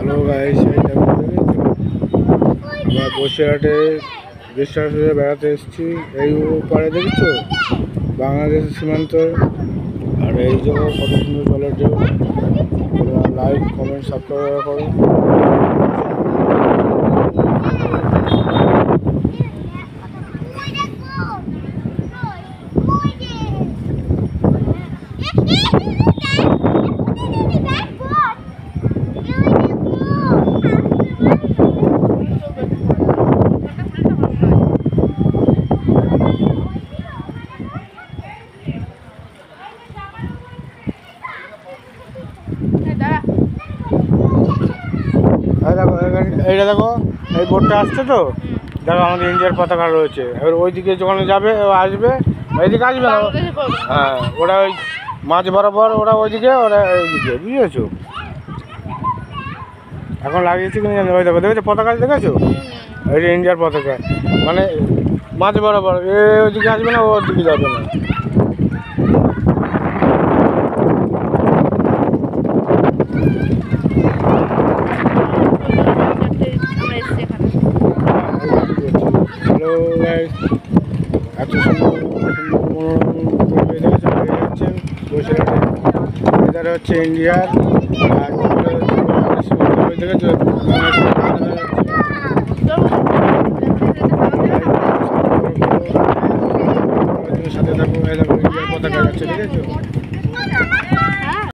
Hello guys, আমরা বসিরহাটে guest হাউসে বেড়াতে এসেছি। এই পাড়ে দেখছো বাংলাদেশের সীমান্ত, আর এই যে কত সুন্দর জলের ঢেউ। লাইক, কমেন্ট, সাবস্ক্রাইব করো। এইটা দেখো, এই বোটটা আসছে তো, দেখো আমাদের ইন্ডিয়ার পতাকা রয়েছে। এবার ওইদিকে যখন যাবে আসবে, এইদিকে আসবে না। হ্যাঁ, ওরা ওই মাছ বরাবর, ওরা ওইদিকে, ওরা ওইদিকে, বুঝেছো? এখন লাগিয়েছি কিনা জানি। ওই দেখো, দেখেছো পতাকা, দেখেছো? এইটা ইন্ডিয়ার পতাকা, মানে মাছ বরাবর। ওইদিকে আসবে না, ওর দিকে যাবে না। হ্যালো গাইস, এত সুন্দর যাচ্ছেন বসিরহাটে। এধারে হচ্ছে ইন্ডিয়ার, আর সাথে থাকবো। ইন্ডিয়ার পতাকা যাচ্ছে, ঠিক আছে?